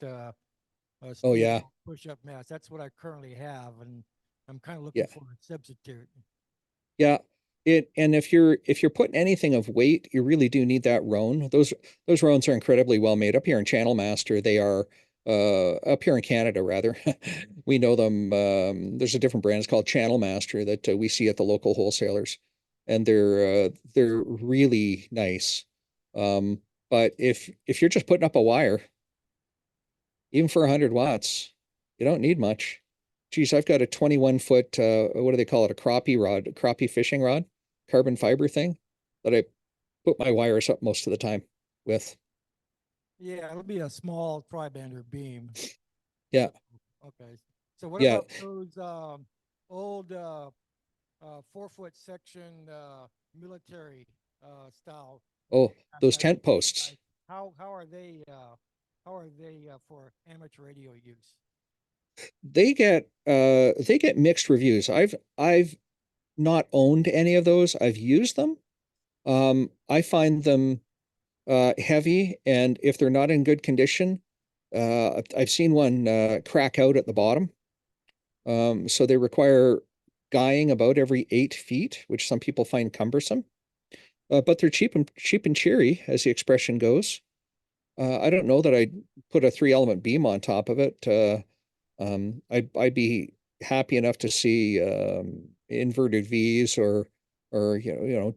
Oh yeah, push-up mast. That's what I currently have, and I'm kind of looking for a substitute. Yeah. And if you're putting anything of weight, you really do need that Roan. Those Roans are incredibly well made. Up here in Channel Master, they are up here in Canada rather. We know them. There's a different brand. It's called Channel Master that we see at the local wholesalers, and they're really nice. But if you're just putting up a wire, even for 100 watts, you don't need much. Geez, I've got a 21-foot, what do they call it? A crappie fishing rod, carbon fiber thing that I put my wires up most of the time with. Yeah, it'll be a small tri-bander beam. Yeah. Okay. So what Yeah. about those old 4-foot section military style? Oh, those tent posts. How are they for amateur radio use? They get mixed reviews. I've not owned any of those. I've used them. I find them heavy, and if they're not in good condition, I've seen one crack out at the bottom. So they require guying about every 8 feet, which some people find cumbersome. But they're cheap and cheery, as the expression goes. I don't know that I'd put a 3-element beam on top of it. I'd be happy enough to see inverted V's or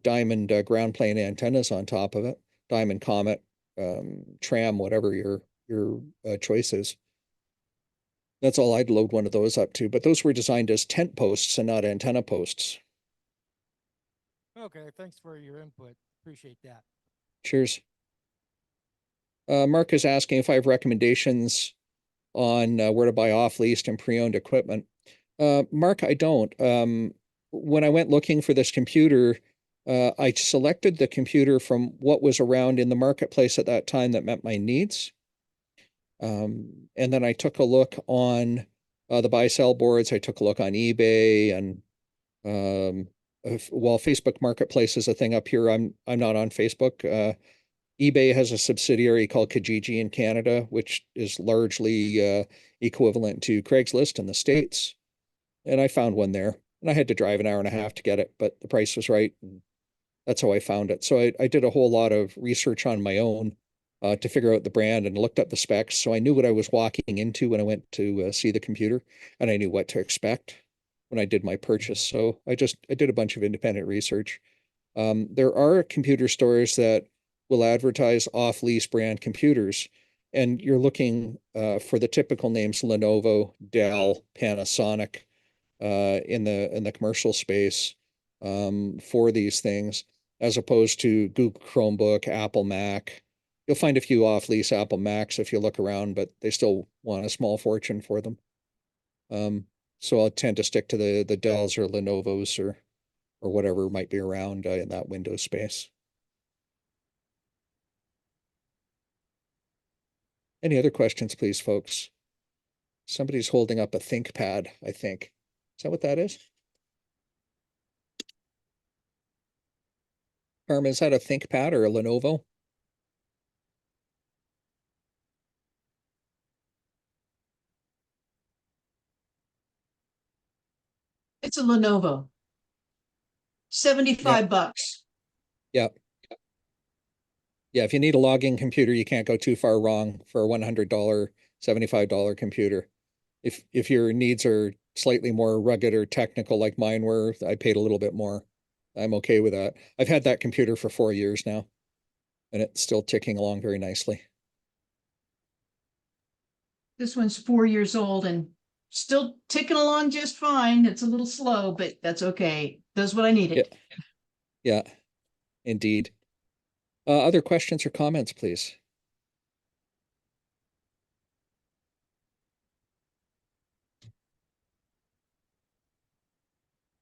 diamond ground plane antennas on top of it, diamond comet, tram, whatever your choice is. That's all I'd load one of those up to. But those were designed as tent posts and not antenna posts. Okay, thanks for your input. Appreciate that. Cheers. Mark is asking if I have recommendations on where to buy off-leased and pre-owned equipment. Mark, I don't. When I went looking for this computer, I selected the computer from what was around in the marketplace at that time that met my needs. And then I took a look on the buy-sell boards. I took a look on eBay, and while Facebook Marketplace is a thing up here, I'm not on Facebook. eBay has a subsidiary called Kijiji in Canada, which is largely equivalent to Craigslist in the States. And I found one there, and I had to drive an hour and a half to get it, but the price was right. And that's how I found it. So I did a whole lot of research on my own to figure out the brand and looked up the specs. So I knew what I was walking into when I went to see the computer, and I knew what to expect. when I did my purchase. So I did a bunch of independent research. There are computer stores that will advertise off-lease brand computers, and you're looking for the typical names Lenovo, Dell, Panasonic in the commercial space for these things, as opposed to Google Chromebook, Apple Mac. You'll find a few off-lease Apple Macs if you look around, but they still want a small fortune for them. So I'll tend to stick to the Dells or Lenovo's or whatever might be around in that Windows space. Any other questions, please, folks? Somebody's holding up a ThinkPad, I think. Is that what that is? Carmen, is that a ThinkPad or a Lenovo? It's a Lenovo. 75 bucks. Yeah. Yeah, if you need a logging computer, you can't go too far wrong for a $100, $75 computer. If your needs are slightly more rugged or technical like mine were, I paid a little bit more. I'm okay with that. I've had that computer for 4 years now, and it's still ticking along very nicely. This one's 4 years old and still ticking along just fine. It's a little slow, but that's okay. Does what I needed. Yeah, indeed. Other questions or comments, please?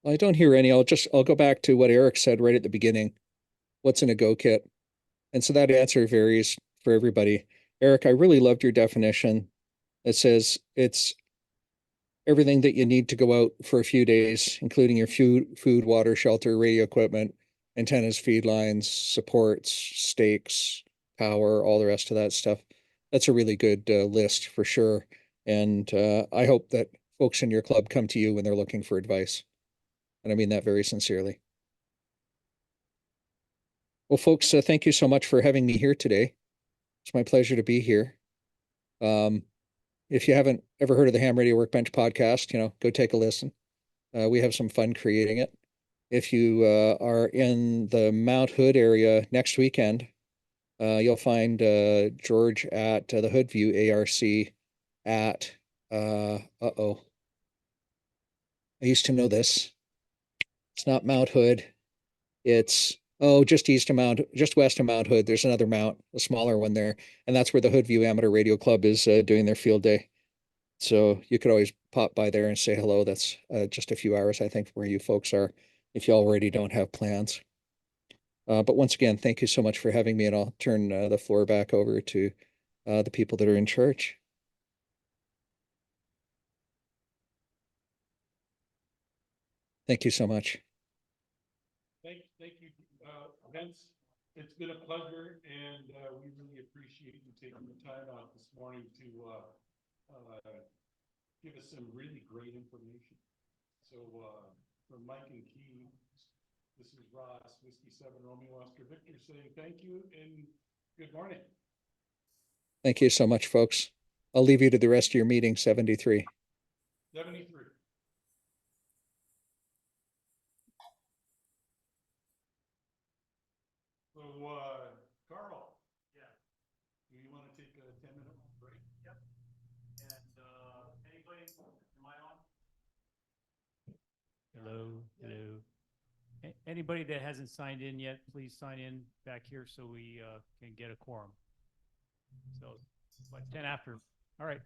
I don't hear any. I'll go back to what Eric said right at the beginning. What's in a Go kit? And so that answer varies for everybody. Eric, I really loved your definition. It says it's everything that you need to go out for a few days, including your food, water, shelter, radio equipment, antennas, feed lines, supports, stakes, power, all the rest of that stuff. That's a really good list for sure. And I hope that folks in your club come to you when they're looking for advice. And I mean that very sincerely. Well, folks, thank you so much for having me here today. It's my pleasure to be here. If you haven't ever heard of the Ham Radio Workbench podcast, go take a listen. We have some fun creating it. If you are in the Mount Hood area next weekend, you'll find George at the Hoodview ARC at, I used to know this. It's not Mount Hood. It's, just west of Mount Hood. There's another mount, a smaller one there. And that's where the Hoodview Amateur Radio Club is doing their field day. So you could always pop by there and say hello. That's just a few hours, I think, where you folks are, if you already don't have plans. But once again, thank you so much for having me, and I'll turn the floor back over to the people that are in charge. Thank you so much. Thank you, Vince. It's been a pleasure, and we really appreciate you taking the time out this morning to give us some really great information. So from Mike and Key, this is Ross, Whiskey 7 Romeo Oscar Victor, saying thank you and good morning. Thank you so much, folks. I'll leave you to the rest of your meeting, 73. 73. So, Carl. Yeah. Do you want to take a 10-minute break? Yep. And anybody, am I on? Hello. Anybody that hasn't signed in yet, please sign in back here so we can get a quorum. So, 10 after. All right.